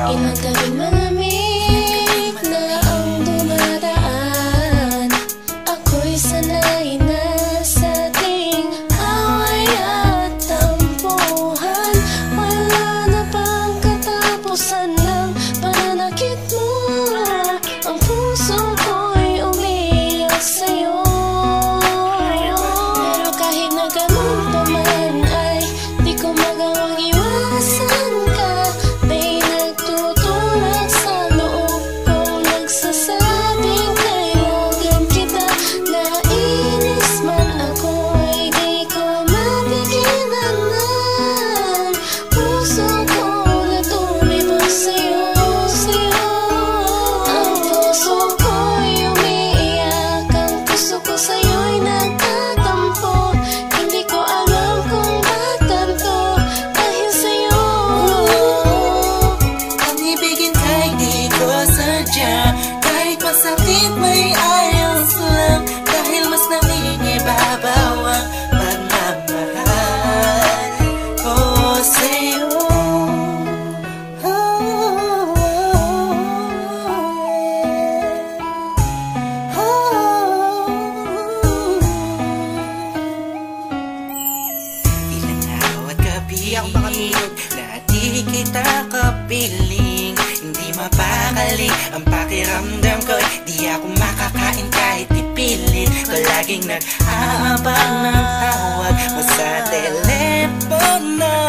Ilang gabing malamig na ang dumadaan. Ako'y sanay na sa ating away at tampuhan. Wala na bang katapusan ng pananakit mo? Ang puso ko'y umiiyak sa'yo. Pero kahit na ganun pa man ay di ko magawang iwasan ka. Kahit masakit may ayos lang, dahil mas nangingibabaw ang pagmamahal ko sa'yo. Ilang araw at gabi na di kita kapiling, hindi mapakali ang pakiramdam ko. Di ako makakain kahit ipilit ko. Laging nag-aabang ng tawag mo sa telepono.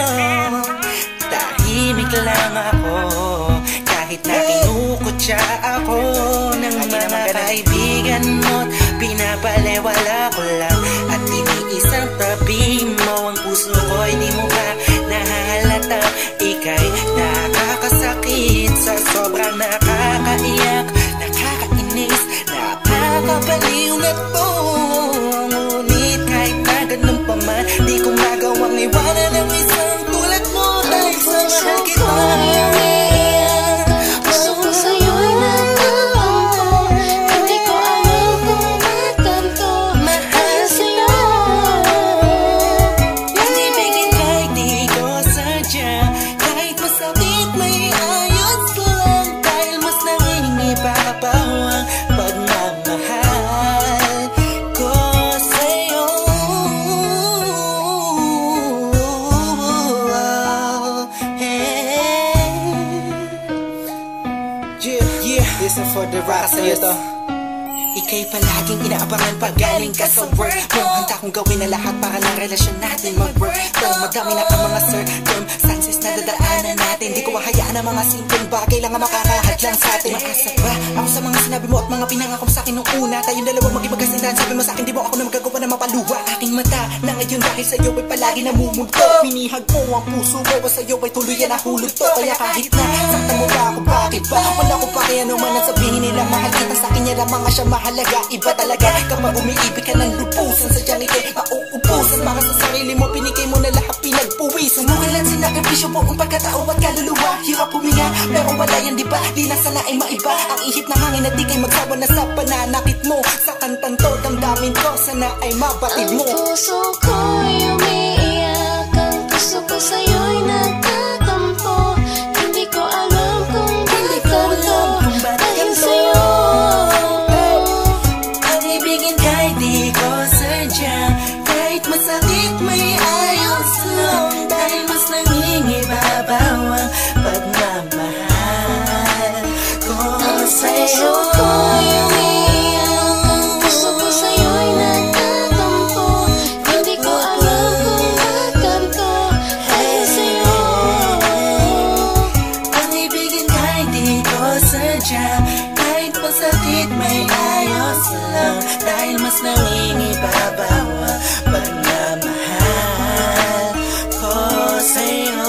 Tahimik lang ako kahit na kinukutya ako ng mga kaibigan mo't pinapalewala ko lang. At iniisang tabi mo ang puso ko'y di mo ba nahahalata? Ika'y nakakasakit sa sobrang nakakaiyak, nakakainis, nakakabaliw na to. Ngunit kahit na ganun pa man, di ko magawang iwanan ang isang tulad mo. Dahil sa mahal kita, gusto ko sa'yo'y nagtatampo. Hindi ko alam kung ba't ganito mahal sa'yo. Ang ibigin kahit di ko sadya, kahit masakit may ayos lang, dahil mas nangingibabaw ang pagmamahal ko sa'yo. Yeah, this is for the rock sa'yo to. Ika'y palaging inaabangan pag galing ka sa work mo. Handa kong gawin na lahat para lang relasyon natin mag-work. Pero madami na ang mga circumstances na dadaanan natin. Di ko mahayaan ang mga simpleng bagay lang ang makakahadlang sa atin. Maasa ba ako sa mga sinabi mo at mga pinangako sa akin nung una? Tayong dalawa maging magkasindahan. Sabi mo sa akin di mo ako na magagawa na mapaluwa. Aking mata na ngayon dahil sa'yo ay palagi namumugto. Pinihag mo ang puso ko, sa'yo ay tuluyan na hulog to. Kaya kahit na saktan mo ba ako, bakit ba? Wala ko pa kaya naman at sabihin nila mahal kita. Sa akin yan ang mga siya mahalaga. Iba talaga kapag umiibig ka ng lupusan. Sadyang ikay mauubusan. Para sa sarili mo, pinigay mo na lahat, pinagpuwisan. Mukilan sinakripisyo po ang pagkatao at kaluluwa. Hirap huminga, pero wala yan diba? Di na sana ay maiba ang ihip ng hangin at di kay magsawa na sa pananakit mo. Sa kantang to, damdamin ko, sana ay mabatid mo. Ang puso ko'y umiiyak, ang puso ko sa'yo'y nagtatampo. Hindi ko alam kung bakit ganito dahil sa'yo. Kahit masakit may ayos lang, dahil mas nangingibabaw ang pagmamahal ko sa'yo. Ang puso ko'y umiiyak, ang puso ko sa'yo'y nagtatampo. Hindi ko alam kung bakit ganito dahil sa'yo. Ang ibigin kahit di ko sadya, kahit masakit may ayos lang, dahil mas nangingibabaw ang pagmamahal ko sa'yo.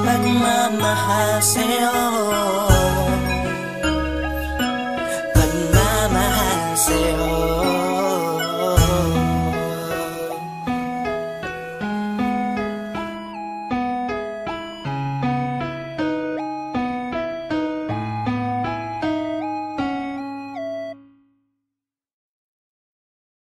Pagmamahal sa'yo, pagmamahal sa'yo.